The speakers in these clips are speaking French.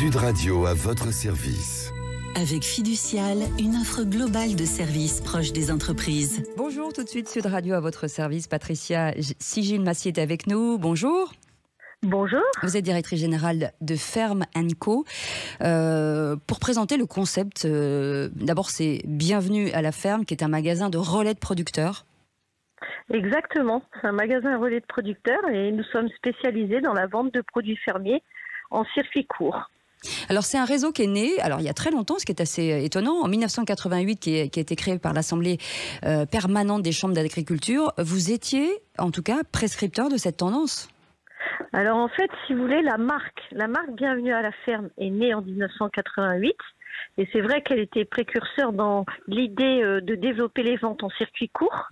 Sud Radio à votre service. Avec Fiducial, une offre globale de services proche des entreprises. Bonjour, tout de suite Sud Radio à votre service. Patricia Sigil-Massier est avec nous. Bonjour. Bonjour. Vous êtes directrice générale de Ferme & Co. Pour présenter le concept, d'abord c'est Bienvenue à la ferme, qui est un magasin de relais de producteurs. Exactement, c'est un magasin relais de producteurs et nous sommes spécialisés dans la vente de produits fermiers en circuit court. Alors c'est un réseau qui est né, alors il y a très longtemps, ce qui est assez étonnant, en 1988, qui a été créé par l'Assemblée permanente des chambres d'agriculture. Vous étiez, en tout cas, prescripteur de cette tendance. Alors en fait, si vous voulez, la marque Bienvenue à la ferme est née en 1988. Et c'est vrai qu'elle était précurseur dans l'idée de développer les ventes en circuit court.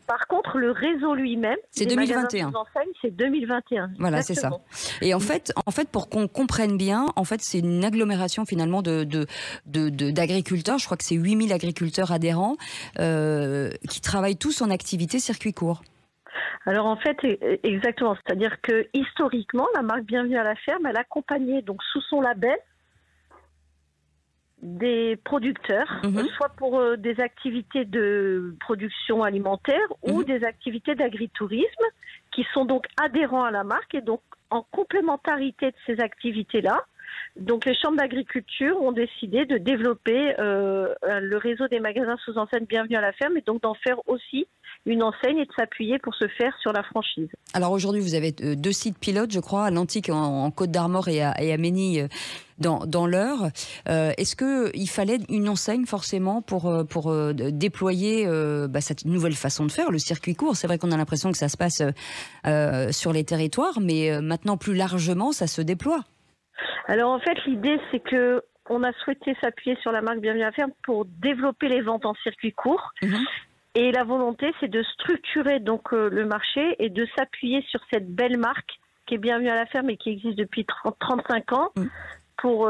Par contre, le réseau lui-même, c'est 2021. C'est 2021. Voilà, exactement. C'est ça. Et en fait, pour qu'on comprenne bien, en fait, c'est une agglomération finalement d'agriculteurs. Je crois que c'est 8000 agriculteurs adhérents qui travaillent tous en activité circuit court. Alors en fait, exactement. C'est-à-dire que historiquement, la marque Bienvenue à la ferme, elle accompagnait donc sous son label des producteurs, soit pour des activités de production alimentaire ou des activités d'agritourisme, qui sont donc adhérents à la marque. Et donc, en complémentarité de ces activités-là, donc les chambres d'agriculture ont décidé de développer le réseau des magasins sous enseigne Bienvenue à la ferme, et donc d'en faire aussi une enseigne et de s'appuyer pour se faire sur la franchise. Alors aujourd'hui, vous avez 2 sites pilotes, je crois, à l'Antique en Côte d'Armor et à Ménil dans l'Eure. Est-ce qu'il fallait une enseigne forcément pour déployer cette nouvelle façon de faire, le circuit court? C'est vrai qu'on a l'impression que ça se passe sur les territoires, mais maintenant plus largement, ça se déploie. Alors en fait, l'idée, c'est que on a souhaité s'appuyer sur la marque Bienvenue à la ferme pour développer les ventes en circuit court. Et la volonté, c'est de structurer donc le marché et de s'appuyer sur cette belle marque qui est Bienvenue à la ferme et qui existe depuis 35 ans pour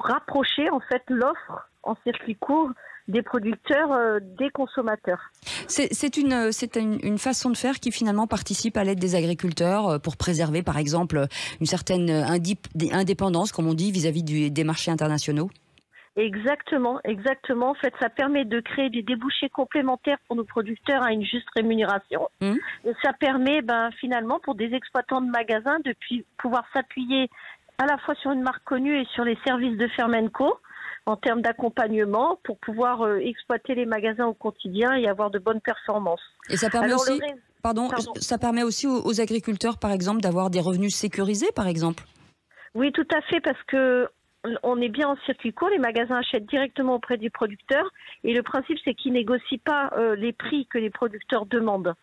rapprocher en fait l'offre en circuit court des producteurs, des consommateurs. C'est une façon de faire qui finalement participe à l'aide des agriculteurs pour préserver par exemple une certaine indépendance, comme on dit, vis-à-vis des marchés internationaux. Exactement. En fait, ça permet de créer des débouchés complémentaires pour nos producteurs à une juste rémunération. Et ça permet finalement pour des exploitants de magasins de pouvoir s'appuyer à la fois sur une marque connue et sur les services de Ferme & Co en termes d'accompagnement pour pouvoir exploiter les magasins au quotidien et avoir de bonnes performances. Et ça permet ça permet aussi aux agriculteurs, par exemple, d'avoir des revenus sécurisés, par exemple. Oui, tout à fait, parce que on est bien en circuit court, les magasins achètent directement auprès des producteurs et le principe, c'est qu'ils négocient pas les prix que les producteurs demandent.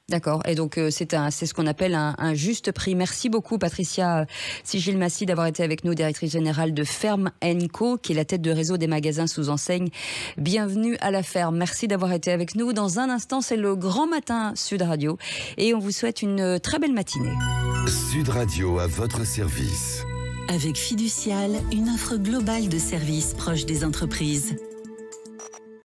D'accord, et donc c'est ce qu'on appelle un juste prix. Merci beaucoup Patricia Sigil-Massier d'avoir été avec nous, directrice générale de Ferme & Co, qui est la tête de réseau des magasins sous enseigne Bienvenue à la ferme. Merci d'avoir été avec nous. Dans un instant, c'est le Grand Matin Sud Radio et on vous souhaite une très belle matinée. Sud Radio à votre service. Avec Fiducial, une offre globale de services proche des entreprises.